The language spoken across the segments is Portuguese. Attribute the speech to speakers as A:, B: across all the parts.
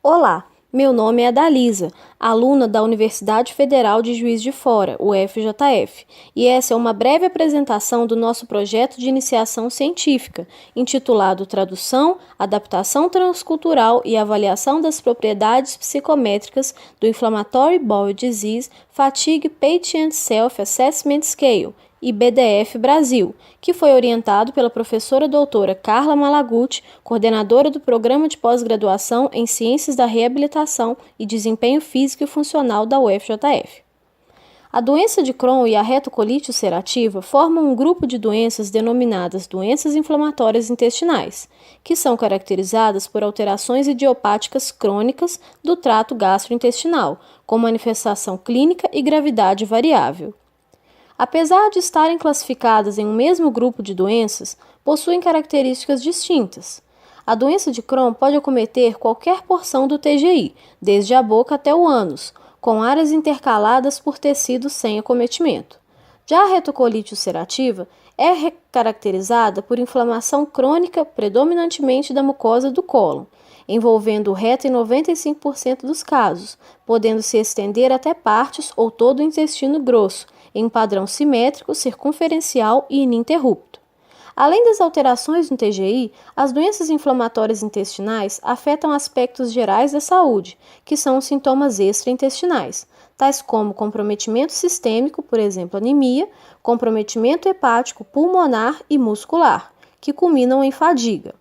A: Olá, meu nome é Adalisa, aluna da Universidade Federal de Juiz de Fora, UFJF, e essa é uma breve apresentação do nosso projeto de iniciação científica, intitulado Tradução, Adaptação Transcultural e Avaliação das Propriedades Psicométricas do Inflammatory Bowel Disease Fatigue Patient Self-Assessment Scale, IBDF Brasil, que foi orientado pela professora doutora Carla Malaguti, coordenadora do Programa de Pós-Graduação em Ciências da Reabilitação e Desempenho Físico e Funcional da UFJF. A doença de Crohn e a retocolite ulcerativa formam um grupo de doenças denominadas doenças inflamatórias intestinais, que são caracterizadas por alterações idiopáticas crônicas do trato gastrointestinal, com manifestação clínica e gravidade variável. Apesar de estarem classificadas em um mesmo grupo de doenças, possuem características distintas. A doença de Crohn pode acometer qualquer porção do TGI, desde a boca até o ânus, com áreas intercaladas por tecidos sem acometimento. Já a retocolite ulcerativa é caracterizada por inflamação crônica predominantemente da mucosa do cólon, envolvendo o reto em 95% dos casos, podendo se estender até partes ou todo o intestino grosso, em padrão simétrico, circunferencial e ininterrupto. Além das alterações no TGI, as doenças inflamatórias intestinais afetam aspectos gerais da saúde, que são os sintomas extraintestinais, tais como comprometimento sistêmico, por exemplo, anemia, comprometimento hepático, pulmonar e muscular, que culminam em fadiga.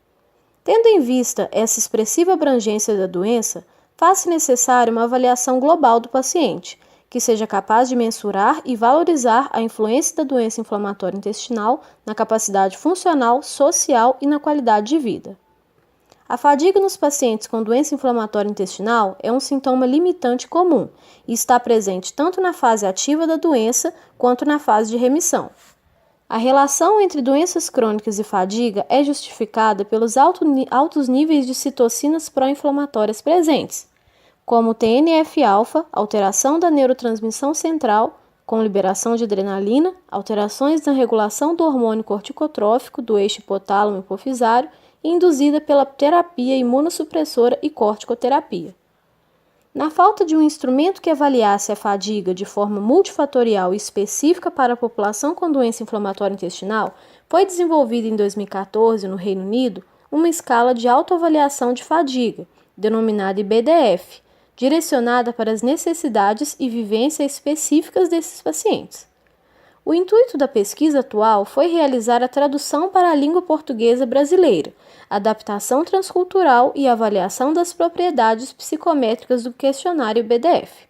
A: Tendo em vista essa expressiva abrangência da doença, faz-se necessária uma avaliação global do paciente, que seja capaz de mensurar e valorizar a influência da doença inflamatória intestinal na capacidade funcional, social e na qualidade de vida. A fadiga nos pacientes com doença inflamatória intestinal é um sintoma limitante comum e está presente tanto na fase ativa da doença quanto na fase de remissão. A relação entre doenças crônicas e fadiga é justificada pelos altos níveis de citocinas pró-inflamatórias presentes, como o TNF-alfa, alteração da neurotransmissão central, com liberação de adrenalina, alterações na regulação do hormônio corticotrófico do eixo hipotálamo-hipofisário e induzida pela terapia imunossupressora e corticoterapia. Na falta de um instrumento que avaliasse a fadiga de forma multifatorial e específica para a população com doença inflamatória intestinal, foi desenvolvida em 2014, no Reino Unido, uma escala de autoavaliação de fadiga, denominada IBDF, direcionada para as necessidades e vivências específicas desses pacientes. O intuito da pesquisa atual foi realizar a tradução para a língua portuguesa brasileira, adaptação transcultural e avaliação das propriedades psicométricas do questionário IBDF.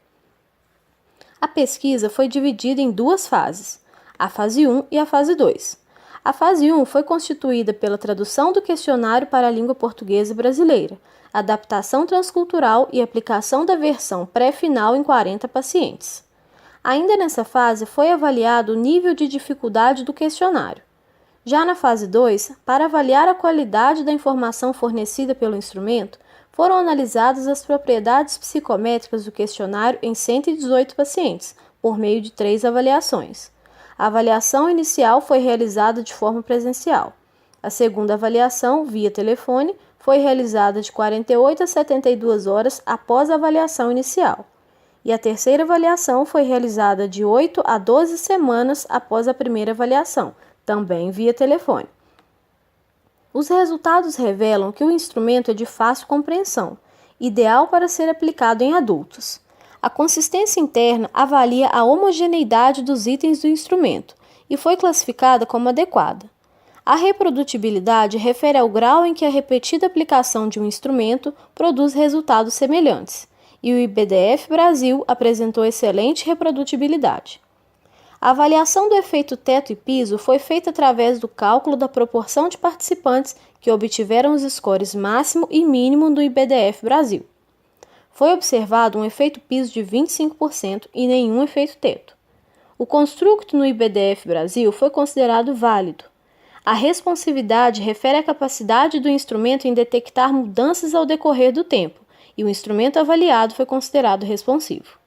A: A pesquisa foi dividida em duas fases, a fase 1 e a fase 2. A fase 1 foi constituída pela tradução do questionário para a língua portuguesa brasileira, adaptação transcultural e aplicação da versão pré-final em 40 pacientes. Ainda nessa fase foi avaliado o nível de dificuldade do questionário. Já na fase 2, para avaliar a qualidade da informação fornecida pelo instrumento, foram analisadas as propriedades psicométricas do questionário em 118 pacientes, por meio de 3 avaliações. A avaliação inicial foi realizada de forma presencial. A segunda avaliação, via telefone, foi realizada de 48 a 72 horas após a avaliação inicial. E a terceira avaliação foi realizada de 8 a 12 semanas após a primeira avaliação, também via telefone. Os resultados revelam que o instrumento é de fácil compreensão, ideal para ser aplicado em adultos. A consistência interna avalia a homogeneidade dos itens do instrumento e foi classificada como adequada. A reprodutibilidade refere ao grau em que a repetida aplicação de um instrumento produz resultados semelhantes, e o IBDF Brasil apresentou excelente reprodutibilidade. A avaliação do efeito teto e piso foi feita através do cálculo da proporção de participantes que obtiveram os scores máximo e mínimo do IBDF Brasil. Foi observado um efeito piso de 25% e nenhum efeito teto. O construto no IBDF Brasil foi considerado válido. A responsividade refere à capacidade do instrumento em detectar mudanças ao decorrer do tempo, e o instrumento avaliado foi considerado responsivo.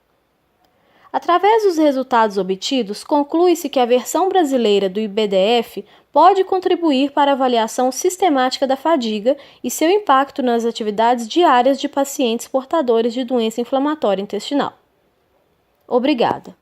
A: Através dos resultados obtidos, conclui-se que a versão brasileira do IBDF pode contribuir para a avaliação sistemática da fadiga e seu impacto nas atividades diárias de pacientes portadores de doença inflamatória intestinal. Obrigada.